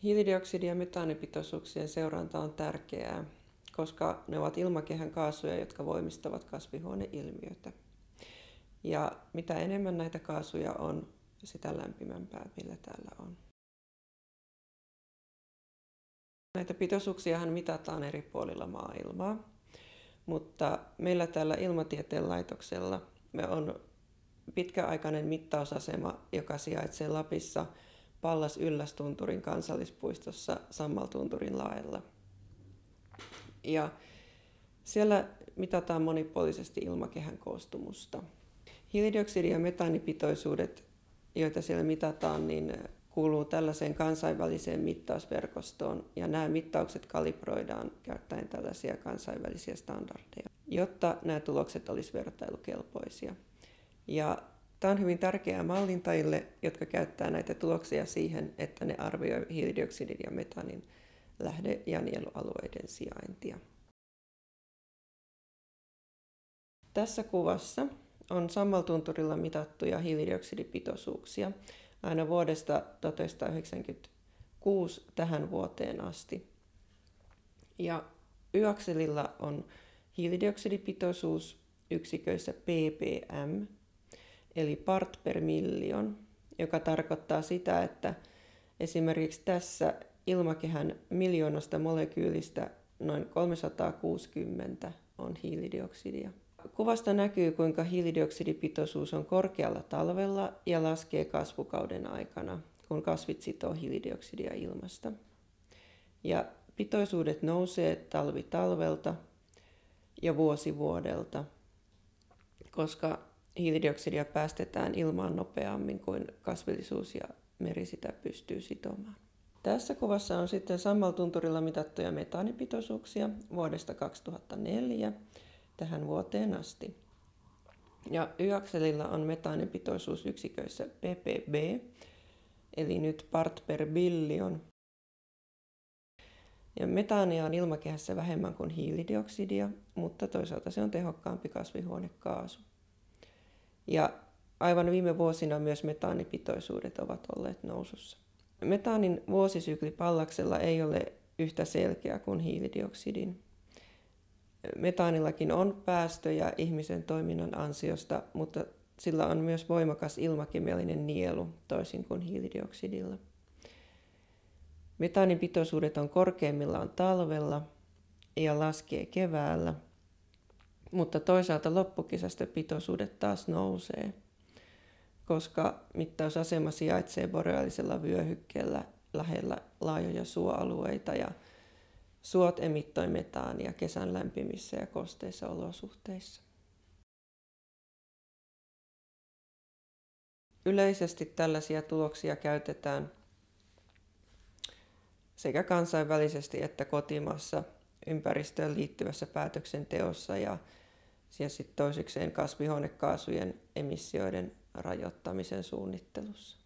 Hiilidioksidi- ja metaanipitoisuuksien seuranta on tärkeää, koska ne ovat ilmakehän kaasuja, jotka voimistavat kasvihuoneilmiötä. Ja mitä enemmän näitä kaasuja on, sitä lämpimämpää meillä täällä on. Näitä pitoisuuksiahan mitataan eri puolilla maailmaa, mutta meillä täällä Ilmatieteen laitoksella me on pitkäaikainen mittausasema, joka sijaitsee Lapissa Pallas-Yllästunturin kansallispuistossa Sammaltunturin laella. Ja siellä mitataan monipuolisesti ilmakehän koostumusta. Hiilidioksidi- ja metaanipitoisuudet, joita siellä mitataan, niin kuuluu tällaiseen kansainväliseen mittausverkostoon, ja nämä mittaukset kalibroidaan käyttäen tällaisia kansainvälisiä standardeja, jotta nämä tulokset olisivat vertailukelpoisia. Ja tämä on hyvin tärkeää mallintajille, jotka käyttää näitä tuloksia siihen, että ne arvioivat hiilidioksidin ja metaanin lähde- ja nielualueiden sijaintia. Tässä kuvassa on Sammaltunturilla mitattuja hiilidioksidipitoisuuksia aina vuodesta 1996 tähän vuoteen asti. Ja y-akselilla on hiilidioksidipitoisuus yksiköissä ppm, eli part per million, joka tarkoittaa sitä, että esimerkiksi tässä ilmakehän miljoonasta molekyylistä noin 360 on hiilidioksidia. Kuvasta näkyy, kuinka hiilidioksidipitoisuus on korkealla talvella ja laskee kasvukauden aikana, kun kasvit sitoo hiilidioksidia ilmasta. Ja pitoisuudet nousee talvi talvelta ja vuosi vuodelta, koska hiilidioksidia päästetään ilmaan nopeammin kuin kasvillisuus ja meri sitä pystyy sitomaan. Tässä kuvassa on sitten Sammaltunturilla mitattuja metaanipitoisuuksia vuodesta 2004 tähän vuoteen asti. Ja y-akselilla on metaanipitoisuus yksiköissä ppb, eli nyt part per billion. Ja metaania on ilmakehässä vähemmän kuin hiilidioksidia, mutta toisaalta se on tehokkaampi kasvihuonekaasu. Ja aivan viime vuosina myös metaanipitoisuudet ovat olleet nousussa. Metaanin vuosisykli Pallaksella ei ole yhtä selkeä kuin hiilidioksidin. Metaanillakin on päästöjä ihmisen toiminnan ansiosta, mutta sillä on myös voimakas ilmakemiallinen nielu, toisin kuin hiilidioksidilla. Metaanin pitoisuudet on korkeimmillaan talvella ja laskee keväällä, mutta toisaalta loppukesästä pitoisuudet taas nousee, koska mittausasema sijaitsee boreaalisella vyöhykkeellä lähellä laajoja suoalueita ja suot emittoi metaania kesän lämpimissä ja kosteissa olosuhteissa. Yleisesti tällaisia tuloksia käytetään sekä kansainvälisesti että kotimaassa ympäristöön liittyvässä päätöksenteossa ja sitten toisekseen kasvihuonekaasujen emissioiden rajoittamisen suunnittelussa.